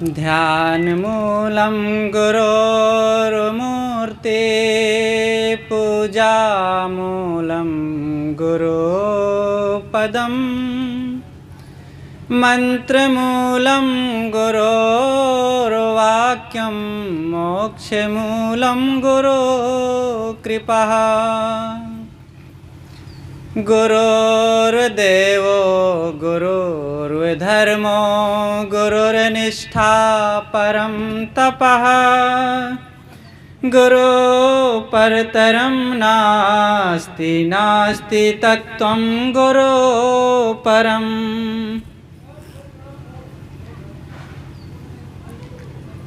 ध्यानमूलं गुरोर्मूर्ते पूजामूलं गुरुपदं मन्त्रमूलं गुरोर्वाक्यं मोक्षमूलं गुरुकृपा गुरोर्देवो गुरुर्धर्मो गुरुर्निष्ठा परं तपः गुरु परतरं नास्ति नास्ति तत्त्वं गुरु परम्।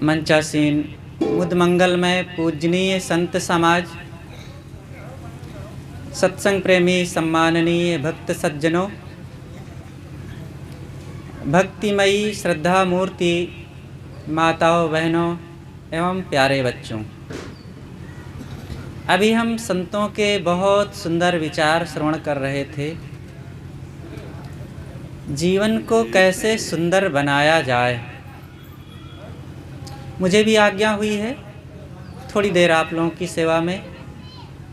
मंचासीन मुदमंगल में पूजनीय संत समाज, सत्संग प्रेमी सम्माननीय भक्त सज्जनों, भक्तिमयी श्रद्धा मूर्ति माताओं बहनों एवं प्यारे बच्चों, अभी हम संतों के बहुत सुंदर विचार श्रवण कर रहे थे। जीवन को कैसे सुंदर बनाया जाए, मुझे भी आज्ञा हुई है थोड़ी देर आप लोगों की सेवा में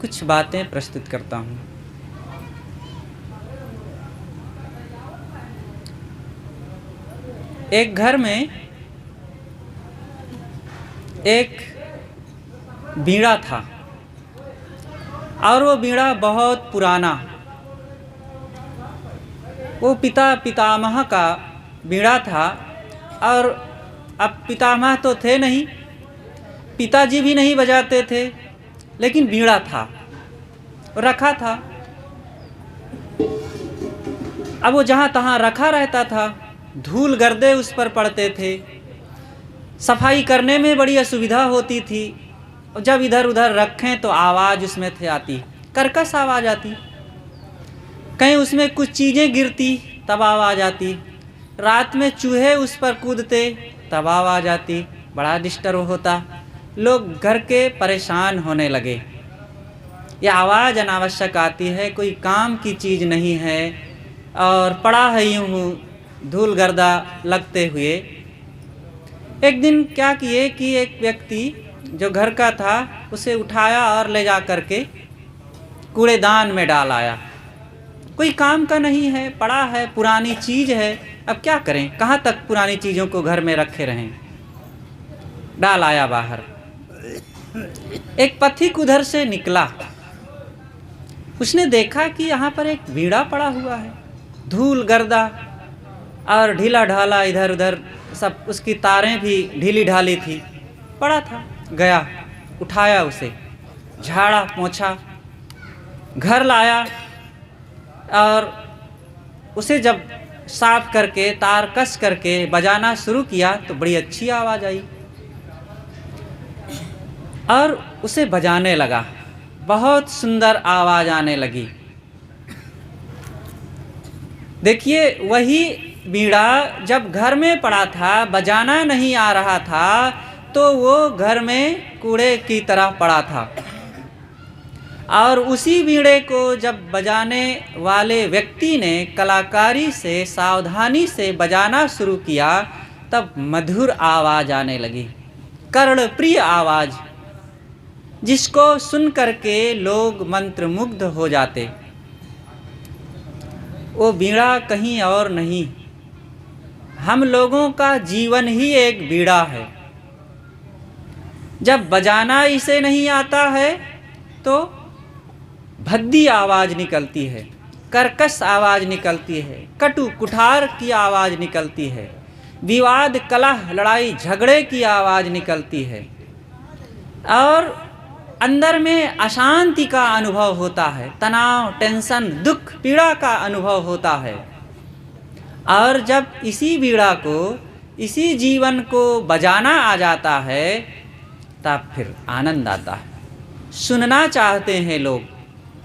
कुछ बातें प्रस्तुत करता हूँ। एक घर में एक बीड़ा था और वो बीड़ा बहुत पुराना, वो पितामह का बीड़ा था। और अब पितामह तो थे नहीं, पिताजी भी नहीं बजाते थे, लेकिन बीड़ा था, रखा था। अब वो जहाँ तहाँ रखा रहता था, धूल गर्दे उस पर पड़ते थे, सफाई करने में बड़ी असुविधा होती थी। और जब इधर उधर रखें तो आवाज़ उसमें थे आती, कर्कश आवाज़ आती। कहीं उसमें कुछ चीज़ें गिरती तब आवाज़ आती, रात में चूहे उस पर कूदते तब आवाज़ आती, बड़ा डिस्टर्ब होता। लोग घर के परेशान होने लगे। यह आवाज़ अनावश्यक आती है, कोई काम की चीज़ नहीं है और पड़ा है यूँ धूल गर्दा लगते हुए। एक दिन क्या किए कि एक व्यक्ति जो घर का था उसे उठाया और ले जा करके कूड़ेदान में डाल आया। कोई काम का नहीं है, पड़ा है, पुरानी चीज़ है, अब क्या करें, कहाँ तक पुरानी चीज़ों को घर में रखे रहें। डाल आया बाहर। एक पथिक उधर से निकला, उसने देखा कि यहाँ पर एक बीड़ा पड़ा हुआ है, धूल गर्दा और ढीला ढाला, इधर उधर सब, उसकी तारें भी ढीली ढाली थी, पड़ा था। गया, उठाया उसे, झाड़ा पोंछा, घर लाया और उसे जब साफ करके तार कस करके बजाना शुरू किया तो बड़ी अच्छी आवाज़ आई और उसे बजाने लगा। बहुत सुंदर आवाज़ आने लगी। देखिए, वही बीड़ा जब घर में पड़ा था, बजाना नहीं आ रहा था, तो वो घर में कूड़े की तरह पड़ा था। और उसी बीड़े को जब बजाने वाले व्यक्ति ने कलाकारी से सावधानी से बजाना शुरू किया, तब मधुर आवाज़ आने लगी, कर्णप्रिय आवाज़, जिसको सुन करके लोग मंत्रमुग्ध हो जाते। वो बीड़ा कहीं और नहीं, हम लोगों का जीवन ही एक बीड़ा है। जब बजाना इसे नहीं आता है तो भद्दी आवाज़ निकलती है, कर्कश आवाज़ निकलती है, कटु कुठार की आवाज़ निकलती है, विवाद कलह लड़ाई झगड़े की आवाज़ निकलती है और अंदर में अशांति का अनुभव होता है, तनाव, टेंशन, दुख, पीड़ा का अनुभव होता है। और जब इसी बीड़ा को, इसी जीवन को बजाना आ जाता है, तब फिर आनंद आता है। सुनना चाहते हैं लोग,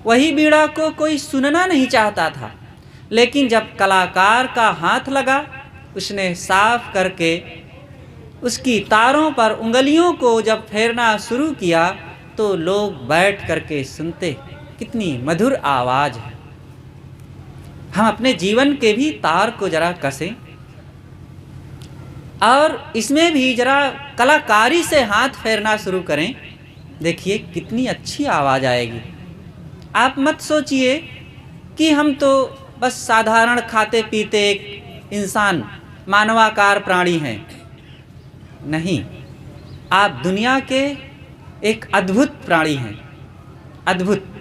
वही बीड़ा को कोई सुनना नहीं चाहता था, लेकिन जब कलाकार का हाथ लगा, उसने साफ करके उसकी तारों पर उंगलियों को जब फेरना शुरू किया तो लोग बैठ करके सुनते, कितनी मधुर आवाज़ है। हम अपने जीवन के भी तार को जरा कसें। और इसमें भी जरा कलाकारी से हाथ फेरना शुरू करें, देखिए कितनी अच्छी आवाज़ आएगी। आप मत सोचिए कि हम तो बस साधारण खाते पीते एक इंसान मानवाकार प्राणी हैं। नहीं, आप दुनिया के एक अद्भुत प्राणी हैं, अद्भुत।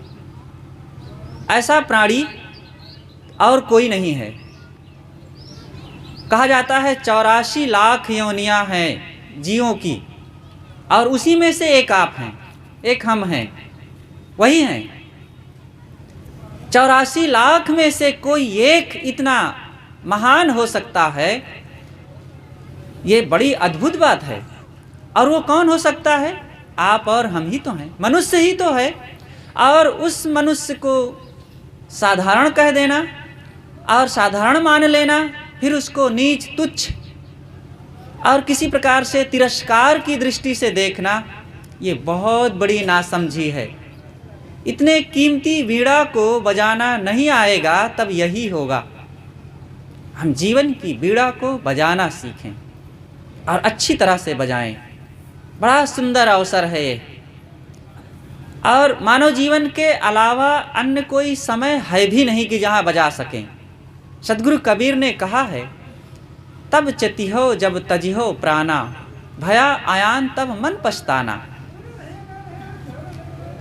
ऐसा प्राणी और कोई नहीं है। कहा जाता है 84 लाख योनियां हैं जीवों की, और उसी में से एक आप हैं, एक हम हैं, वही हैं। 84 लाख में से कोई एक इतना महान हो सकता है, ये बड़ी अद्भुत बात है। और वो कौन हो सकता है? आप और हम ही तो हैं, मनुष्य ही तो है। और उस मनुष्य को साधारण कह देना और साधारण मान लेना, फिर उसको नीच तुच्छ और किसी प्रकार से तिरस्कार की दृष्टि से देखना, ये बहुत बड़ी नासमझी है। इतने कीमती वीणा को बजाना नहीं आएगा तब यही होगा। हम जीवन की वीणा को बजाना सीखें और अच्छी तरह से बजाएं। बड़ा सुंदर अवसर है ये। और मानव जीवन के अलावा अन्य कोई समय है भी नहीं कि जहाँ बजा सकें। सदगुरु कबीर ने कहा है, तब चतिहो जब तजिहो प्राणा, भया आयान तब मन पछताना।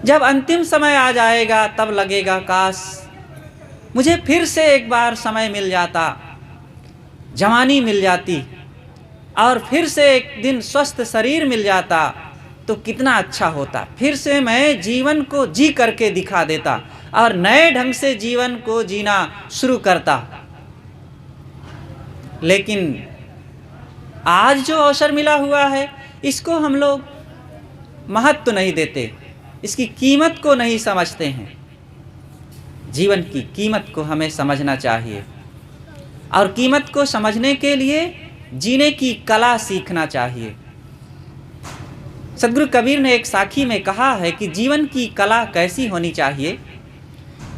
जब अंतिम समय आ जाएगा तब लगेगा काश मुझे फिर से एक बार समय मिल जाता, जवानी मिल जाती, और फिर से एक दिन स्वस्थ शरीर मिल जाता तो कितना अच्छा होता। फिर से मैं जीवन को जी करके दिखा देता और नए ढंग से जीवन को जीना शुरू करता। लेकिन आज जो अवसर मिला हुआ है, इसको हम लोग महत्व नहीं देते, इसकी कीमत को नहीं समझते हैं। जीवन की कीमत को हमें समझना चाहिए, और कीमत को समझने के लिए जीने की कला सीखना चाहिए। सदगुरु कबीर ने एक साखी में कहा है कि जीवन की कला कैसी होनी चाहिए।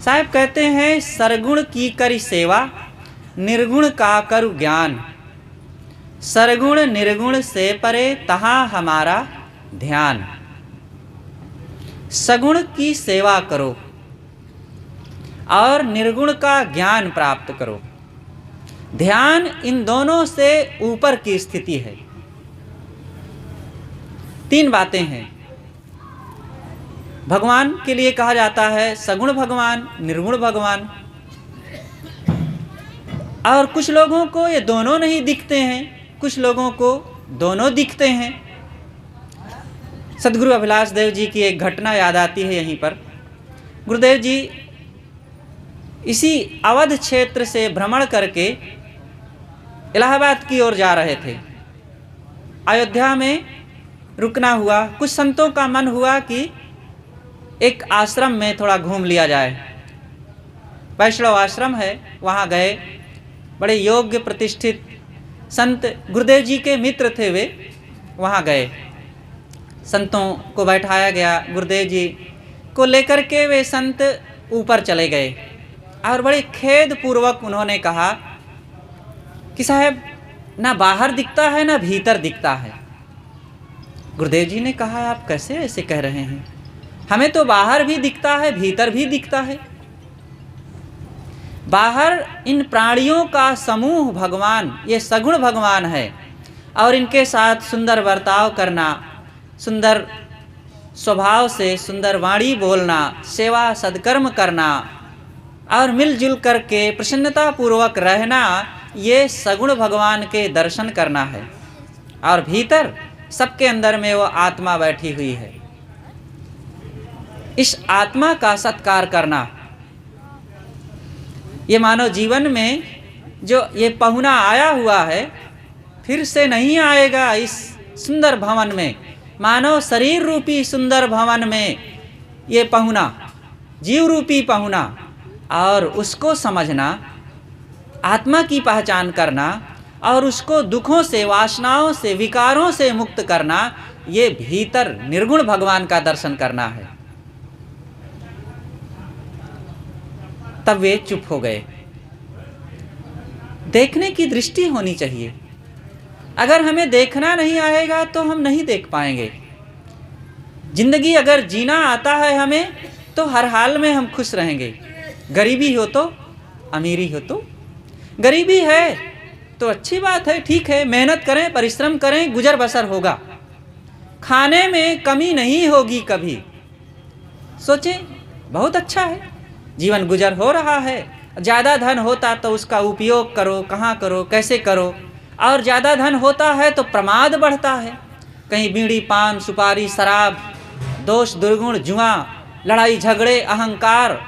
साहब कहते हैं, सरगुण की करी सेवा, निर्गुण का करु ज्ञान, सरगुण निर्गुण से परे तहाँ हमारा ध्यान। सगुण की सेवा करो और निर्गुण का ज्ञान प्राप्त करो। ध्यान इन दोनों से ऊपर की स्थिति है। तीन बातें हैं। भगवान के लिए कहा जाता है सगुण भगवान, निर्गुण भगवान। और कुछ लोगों को ये दोनों नहीं दिखते हैं, कुछ लोगों को दोनों दिखते हैं। सदगुरु अभिलाष देव जी की एक घटना याद आती है यहीं पर। गुरुदेव जी इसी अवध क्षेत्र से भ्रमण करके इलाहाबाद की ओर जा रहे थे। अयोध्या में रुकना हुआ। कुछ संतों का मन हुआ कि एक आश्रम में थोड़ा घूम लिया जाए। वैष्णव आश्रम है, वहाँ गए। बड़े योग्य प्रतिष्ठित संत गुरुदेव जी के मित्र थे वे। वहाँ गए, संतों को बैठाया गया। गुरुदेव जी को लेकर के वे संत ऊपर चले गए और बड़े खेद पूर्वक उन्होंने कहा कि साहब, ना बाहर दिखता है ना भीतर दिखता है। गुरुदेव जी ने कहा, आप कैसे ऐसे कह रहे हैं? हमें तो बाहर भी दिखता है, भीतर भी दिखता है। बाहर इन प्राणियों का समूह भगवान, ये सगुण भगवान है, और इनके साथ सुंदर बर्ताव करना, सुंदर स्वभाव से सुंदर वाणी बोलना, सेवा सद्कर्म करना और मिलजुल करके प्रसन्नता पूर्वक रहना, ये सगुण भगवान के दर्शन करना है। और भीतर सबके अंदर में वो आत्मा बैठी हुई है। इस आत्मा का सत्कार करना, ये मानव जीवन में जो ये पहुना आया हुआ है, फिर से नहीं आएगा। इस सुंदर भवन में, मानव शरीर रूपी सुंदर भवन में ये पहुना, जीव रूपी पहुना, और उसको समझना, आत्मा की पहचान करना और उसको दुखों से, वासनाओं से, विकारों से मुक्त करना, ये भीतर निर्गुण भगवान का दर्शन करना है। तब वे चुप हो गए। देखने की दृष्टि होनी चाहिए। अगर हमें देखना नहीं आएगा तो हम नहीं देख पाएंगे। जिंदगी अगर जीना आता है हमें तो हर हाल में हम खुश रहेंगे। गरीबी हो तो, अमीरी हो तो। गरीबी है तो अच्छी बात है, ठीक है, मेहनत करें, परिश्रम करें, गुजर बसर होगा, खाने में कमी नहीं होगी कभी। सोचें, बहुत अच्छा है, जीवन गुजर हो रहा है। ज़्यादा धन होता तो उसका उपयोग करो, कहाँ करो, कैसे करो। और ज़्यादा धन होता है तो प्रमाद बढ़ता है, कहीं बीड़ी पान सुपारी शराब, दोष दुर्गुण, जुआ, लड़ाई झगड़े, अहंकार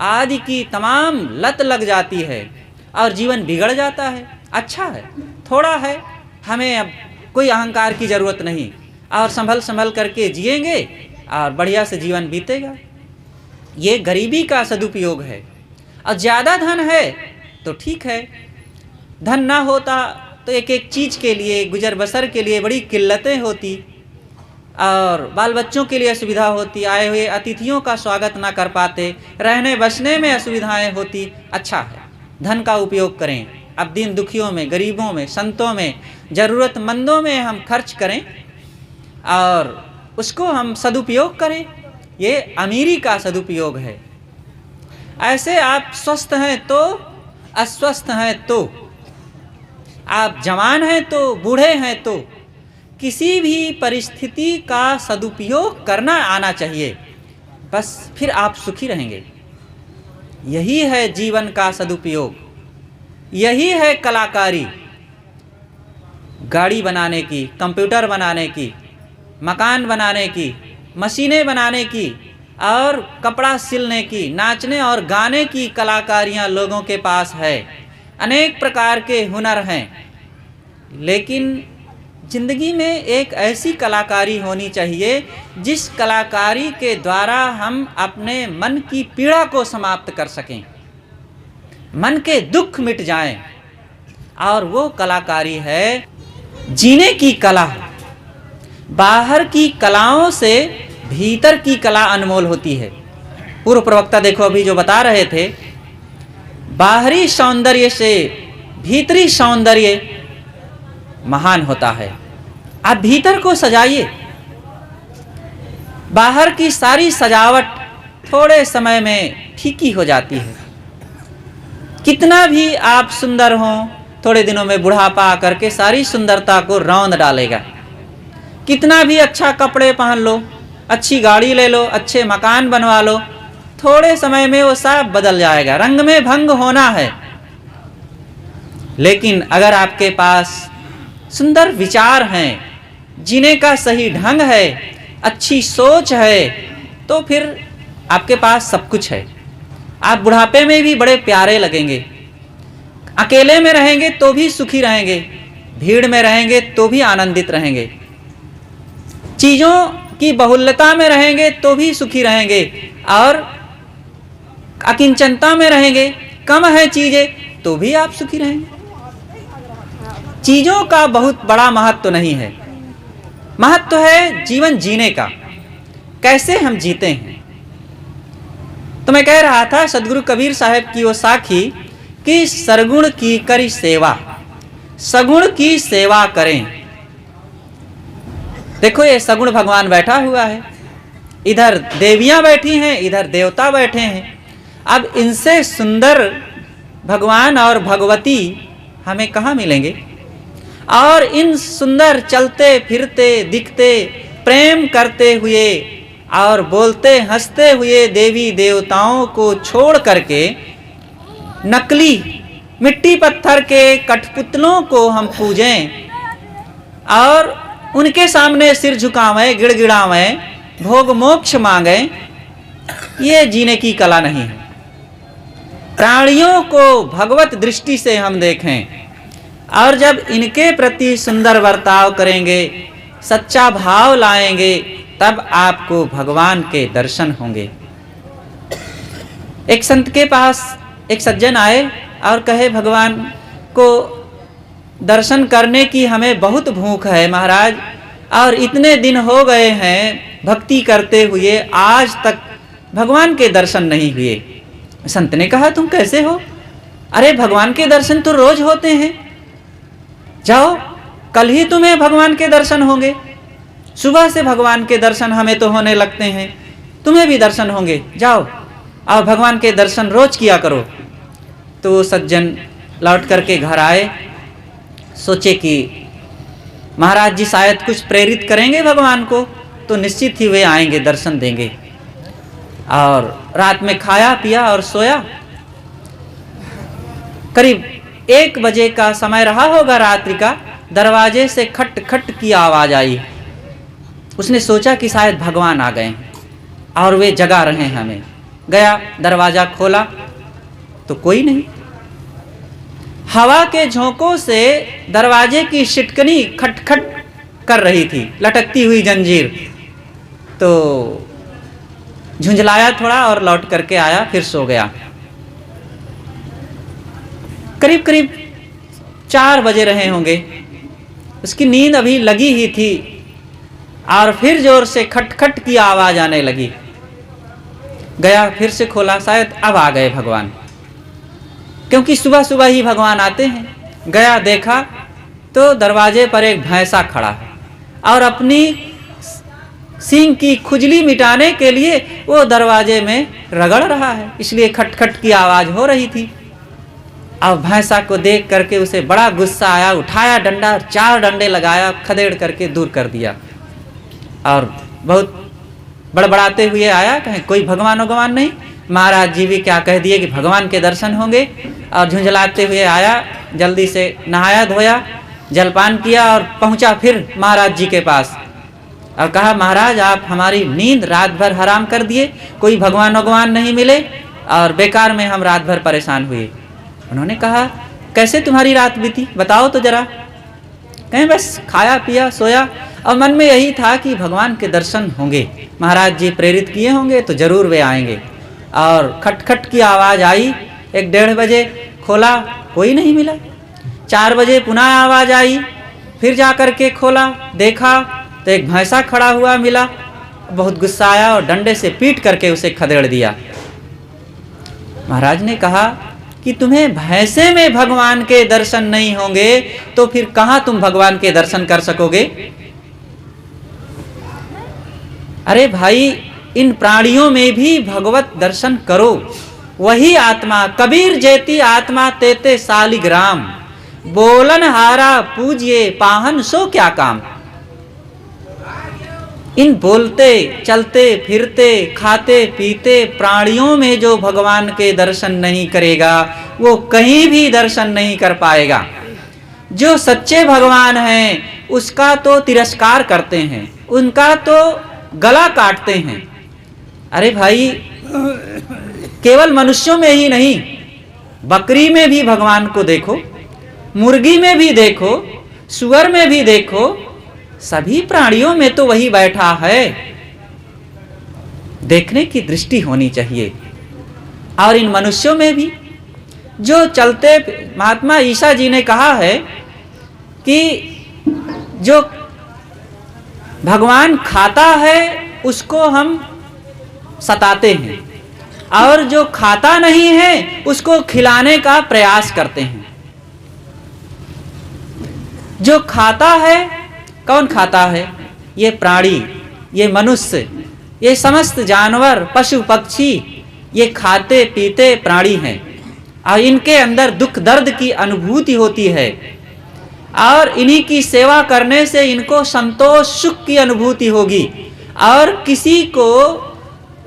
आदि की तमाम लत लग जाती है और जीवन बिगड़ जाता है। अच्छा है, थोड़ा है, हमें अब कोई अहंकार की ज़रूरत नहीं और संभल करके जिएंगे और बढ़िया से जीवन बीतेगा। ये गरीबी का सदुपयोग है। और ज़्यादा धन है तो ठीक है, धन ना होता तो एक एक चीज़ के लिए, गुजर बसर के लिए बड़ी किल्लतें होती और बाल बच्चों के लिए असुविधा होती, आए हुए अतिथियों का स्वागत ना कर पाते, रहने बसने में असुविधाएं होती। अच्छा है, धन का उपयोग करें, अब दीन दुखियों में, गरीबों में, संतों में, ज़रूरतमंदों में हम खर्च करें और उसको हम सदुपयोग करें। ये अमीरी का सदुपयोग है। ऐसे आप स्वस्थ हैं तो, अस्वस्थ हैं तो, आप जवान हैं तो, बूढ़े हैं तो, किसी भी परिस्थिति का सदुपयोग करना आना चाहिए, बस फिर आप सुखी रहेंगे। यही है जीवन का सदुपयोग, यही है कलाकारी। गाड़ी बनाने की, कंप्यूटर बनाने की, मकान बनाने की, मशीनें बनाने की और कपड़ा सिलने की, नाचने और गाने की कलाकारियाँ लोगों के पास है। अनेक प्रकार के हुनर हैं, लेकिन जिंदगी में एक ऐसी कलाकारी होनी चाहिए जिस कलाकारी के द्वारा हम अपने मन की पीड़ा को समाप्त कर सकें, मन के दुख मिट जाएं। और वो कलाकारी है जीने की कला। बाहर की कलाओं से भीतर की कला अनमोल होती है। पूर्व प्रवक्ता देखो अभी जो बता रहे थे, बाहरी सौंदर्य से भीतरी सौंदर्य महान होता है। आप भीतर को सजाइए। बाहर की सारी सजावट थोड़े समय में फीकी हो जाती है। कितना भी आप सुंदर हों, थोड़े दिनों में बुढ़ापा आकर के सारी सुंदरता को रौंद डालेगा। कितना भी अच्छा कपड़े पहन लो, अच्छी गाड़ी ले लो, अच्छे मकान बनवा लो, थोड़े समय में वो सब बदल जाएगा, रंग में भंग होना है। लेकिन अगर आपके पास सुंदर विचार हैं, जीने का सही ढंग है, अच्छी सोच है, तो फिर आपके पास सब कुछ है। आप बुढ़ापे में भी बड़े प्यारे लगेंगे। अकेले में रहेंगे तो भी सुखी रहेंगे, भीड़ में रहेंगे तो भी आनंदित रहेंगे, चीज़ों की बहुलता में रहेंगे तो भी सुखी रहेंगे और अकिंचनता में रहेंगे, कम है चीज़ें तो भी आप सुखी रहेंगे। चीज़ों का बहुत बड़ा महत्व नहीं है, महत्व है जीवन जीने का, कैसे हम जीते हैं। तो मैं कह रहा था सदगुरु कबीर साहब की वो साखी कि सरगुण की करी सेवा, सगुण की सेवा करें। देखो ये सगुण भगवान बैठा हुआ है, इधर देवियां बैठी हैं, इधर देवता बैठे हैं। अब इनसे सुंदर भगवान और भगवती हमें कहाँ मिलेंगे। और इन सुंदर चलते फिरते दिखते प्रेम करते हुए और बोलते हंसते हुए देवी देवताओं को छोड़ करके नकली मिट्टी पत्थर के कठपुतलों को हम पूजें और उनके सामने सिर झुकावें, गिड़गिड़ावें, भोग मोक्ष मांगें, ये जीने की कला नहीं है। प्राणियों को भगवत दृष्टि से हम देखें और जब इनके प्रति सुंदर बर्ताव करेंगे, सच्चा भाव लाएंगे, तब आपको भगवान के दर्शन होंगे। एक संत के पास एक सज्जन आए और कहे, भगवान को दर्शन करने की हमें बहुत भूख है महाराज, और इतने दिन हो गए हैं भक्ति करते हुए, आज तक भगवान के दर्शन नहीं हुए। संत ने कहा, तुम कैसे हो? अरे भगवान के दर्शन तो रोज होते हैं, जाओ कल ही तुम्हें भगवान के दर्शन होंगे, सुबह से भगवान के दर्शन हमें तो होने लगते हैं, तुम्हें भी दर्शन होंगे, जाओ और भगवान के दर्शन रोज किया करो। तो वो सज्जन लौट करके घर आए, सोचे कि महाराज जी शायद कुछ प्रेरित करेंगे भगवान को, तो निश्चित ही वे आएंगे, दर्शन देंगे। और रात में खाया पिया और सोया। करीब 1 बजे का समय रहा होगा रात्रि का, दरवाजे से खट खट की आवाज आई। उसने सोचा कि शायद भगवान आ गए और वे जगा रहे हैं हमें। गया, दरवाजा खोला तो कोई नहीं। हवा के झोंकों से दरवाजे की शिटकनी खटखट कर रही थी, लटकती हुई जंजीर। तो झुंझलाया थोड़ा और लौट करके आया, फिर सो गया। करीब करीब 4 बजे रहे होंगे, उसकी नींद अभी लगी ही थी और फिर जोर से खटखट की आवाज आने लगी। गया, फिर से खोला, शायद अब आ गए भगवान, क्योंकि सुबह सुबह ही भगवान आते हैं। गया, देखा तो दरवाजे पर एक भैंसा खड़ा है और अपनी सींग की खुजली मिटाने के लिए वो दरवाजे में रगड़ रहा है, इसलिए खटखट की आवाज हो रही थी। अब भैंसा को देख करके उसे बड़ा गुस्सा आया, उठाया डंडा, 4 डंडे लगाया, खदेड़ करके दूर कर दिया और बहुत बड़बड़ाते हुए आया, कहें कोई भगवान भगवान नहीं। महाराज जी भी क्या कह दिए कि भगवान के दर्शन होंगे, और झुंझलाते हुए आया, जल्दी से नहाया धोया, जलपान किया और पहुंचा फिर महाराज जी के पास और कहा, महाराज आप हमारी नींद रात भर हराम कर दिए, कोई भगवान भगवान नहीं मिले और बेकार में हम रात भर परेशान हुए। उन्होंने कहा, कैसे तुम्हारी रात बीती, बताओ तो जरा। कहें बस खाया पिया सोया, और मन में यही था कि भगवान के दर्शन होंगे, महाराज जी प्रेरित किए होंगे तो जरूर वे आएंगे। और खटखट की आवाज़ आई, 1-1:30 बजे खोला, कोई नहीं मिला। 4 बजे पुनः आवाज़ आई, फिर जा कर के खोला, देखा तो एक भैंसा खड़ा हुआ मिला। बहुत गुस्सा आया और डंडे से पीट करके उसे खदेड़ दिया। महाराज ने कहा कि तुम्हें भैंसे में भगवान के दर्शन नहीं होंगे तो फिर कहाँ तुम भगवान के दर्शन कर सकोगे। अरे भाई, इन प्राणियों में भी भगवत दर्शन करो, वही आत्मा। कबीर जैती आत्मा तेते सालिग्राम, बोलन हारा पूजिए पाहन सो क्या काम। इन बोलते चलते फिरते खाते पीते प्राणियों में जो भगवान के दर्शन नहीं करेगा वो कहीं भी दर्शन नहीं कर पाएगा। जो सच्चे भगवान हैं उसका तो तिरस्कार करते हैं, उनका तो गला काटते हैं। अरे भाई, केवल मनुष्यों में ही नहीं, बकरी में भी भगवान को देखो, मुर्गी में भी देखो, सुअर में भी देखो, सभी प्राणियों में तो वही बैठा है। देखने की दृष्टि होनी चाहिए। और इन मनुष्यों में भी जो चलते, महात्मा ईसा जी ने कहा है कि जो भगवान खाता है उसको हम सताते हैं और जो खाता नहीं है उसको खिलाने का प्रयास करते हैं। जो खाता है, कौन खाता है? ये प्राणी, ये मनुष्य, ये समस्त जानवर, पशु पक्षी, ये खाते पीते प्राणी हैं और इनके अंदर दुख दर्द की अनुभूति होती है और इन्हीं की सेवा करने से इनको संतोष सुख की अनुभूति होगी। और किसी को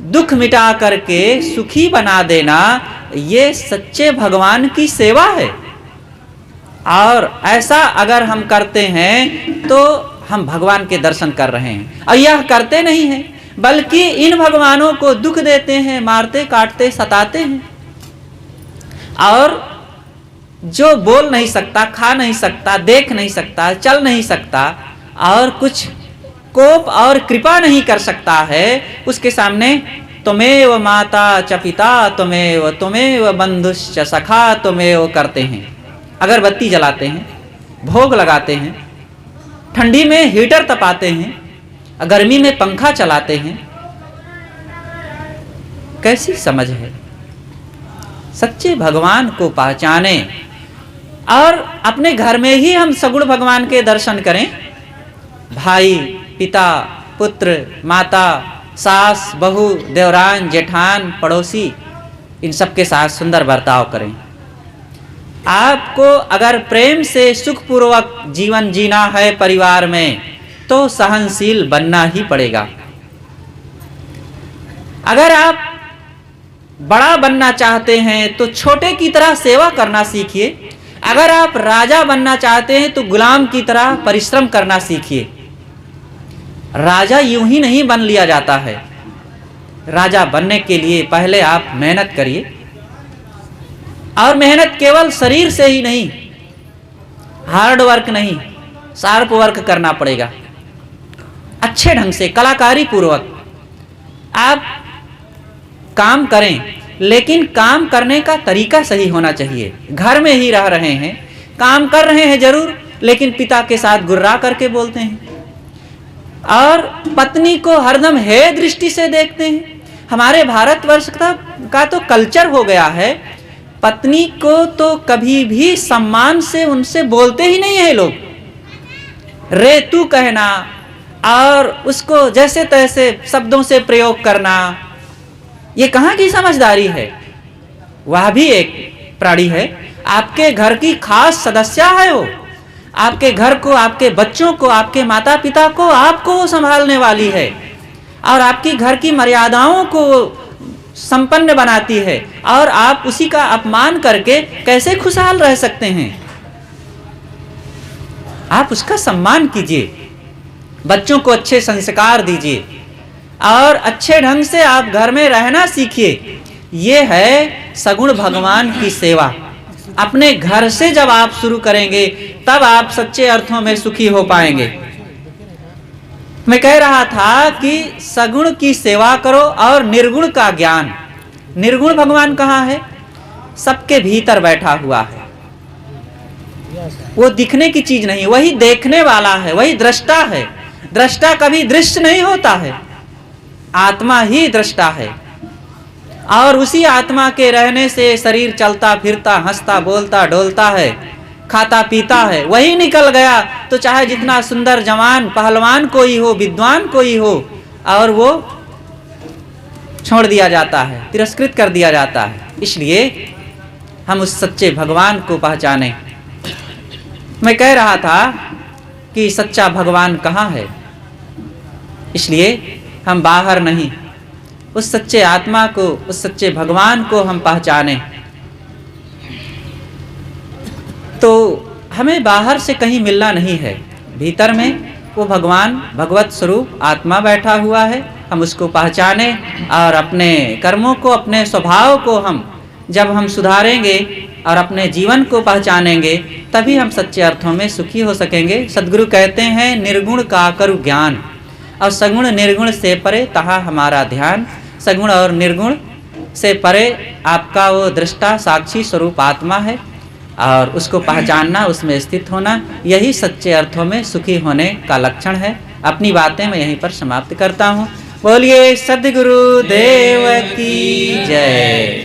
दुख मिटा करके सुखी बना देना, ये सच्चे भगवान की सेवा है। और ऐसा अगर हम करते हैं तो हम भगवान के दर्शन कर रहे हैं। और यह करते नहीं हैं, बल्कि इन भगवानों को दुख देते हैं, मारते काटते सताते हैं। और जो बोल नहीं सकता, खा नहीं सकता, देख नहीं सकता, चल नहीं सकता और कुछ कोप और कृपा नहीं कर सकता है, उसके सामने त्वमेव माता च पिता त्वमेव बंधुश्च सखा त्वमेव करते हैं। अगरबत्ती जलाते हैं, भोग लगाते हैं, ठंडी में हीटर तपाते हैं, गर्मी में पंखा चलाते हैं। कैसी समझ है? सच्चे भगवान को पहचाने, और अपने घर में ही हम सगुण भगवान के दर्शन करें। भाई, पिता, पुत्र, माता, सास, बहू, देवरान, जेठान, पड़ोसी, इन सब के साथ सुंदर बर्ताव करें। आपको अगर प्रेम से सुखपूर्वक जीवन जीना है परिवार में, तो सहनशील बनना ही पड़ेगा। अगर आप बड़ा बनना चाहते हैं तो छोटे की तरह सेवा करना सीखिए। अगर आप राजा बनना चाहते हैं तो गुलाम की तरह परिश्रम करना सीखिए। राजा यूं ही नहीं बन लिया जाता है। राजा बनने के लिए पहले आप मेहनत करिए, और मेहनत केवल शरीर से ही नहीं, हार्ड वर्क नहीं, शार्प वर्क करना पड़ेगा। अच्छे ढंग से कलाकारी पूर्वक आप काम करें, लेकिन काम करने का तरीका सही होना चाहिए। घर में ही रह रहे हैं, काम कर रहे हैं जरूर, लेकिन पिता के साथ गुर्रा करके बोलते हैं, और पत्नी को हरदम हे दृष्टि से देखते हैं। हमारे भारतवर्ष का तो कल्चर हो गया है, पत्नी को तो कभी भी सम्मान से उनसे बोलते ही नहीं है लोग। रे तू कहना और उसको जैसे तैसे शब्दों से प्रयोग करना, ये कहाँ की समझदारी है। वह भी एक प्राणी है, आपके घर की खास सदस्य है वो। आपके घर को, आपके बच्चों को, आपके माता पिता को, आपको वो संभालने वाली है, और आपकी घर की मर्यादाओं को संपन्न बनाती है, और आप उसी का अपमान करके कैसे खुशहाल रह सकते हैं। आप उसका सम्मान कीजिए, बच्चों को अच्छे संस्कार दीजिए, और अच्छे ढंग से आप घर में रहना सीखिए। ये है सगुण भगवान की सेवा। अपने घर से जब आप शुरू करेंगे, तब आप सच्चे अर्थों में सुखी हो पाएंगे। मैं कह रहा था कि सगुण की सेवा करो और निर्गुण का ज्ञान। निर्गुण भगवान कहाँ है? सबके भीतर बैठा हुआ है। वो दिखने की चीज नहीं, वही देखने वाला है, वही दृष्टा है। दृष्टा कभी दृश्य नहीं होता है, आत्मा ही दृष्टा है, और उसी आत्मा के रहने से शरीर चलता फिरता, हंसता बोलता डोलता है, खाता पीता है। वही निकल गया तो चाहे जितना सुंदर जवान पहलवान कोई हो, विद्वान कोई हो, और वो छोड़ दिया जाता है, तिरस्कृत कर दिया जाता है। इसलिए हम उस सच्चे भगवान को पहचाने। मैं कह रहा था कि सच्चा भगवान कहाँ है, इसलिए हम बाहर नहीं, उस सच्चे आत्मा को, उस सच्चे भगवान को हम पहचाने। तो हमें बाहर से कहीं मिलना नहीं है, भीतर में वो भगवान, भगवत स्वरूप आत्मा बैठा हुआ है। हम उसको पहचाने, और अपने कर्मों को, अपने स्वभाव को जब हम सुधारेंगे और अपने जीवन को पहचानेंगे, तभी हम सच्चे अर्थों में सुखी हो सकेंगे। सद्गुरु कहते हैं, निर्गुण का करु ज्ञान, और सगुण निर्गुण से परे तहा हमारा ध्यान। सगुण और निर्गुण से परे आपका वो दृष्टा साक्षी स्वरूप आत्मा है, और उसको पहचानना, उसमें स्थित होना, यही सच्चे अर्थों में सुखी होने का लक्षण है। अपनी बातें मैं यहीं पर समाप्त करता हूँ। बोलिए सद्गुरु देव की जय।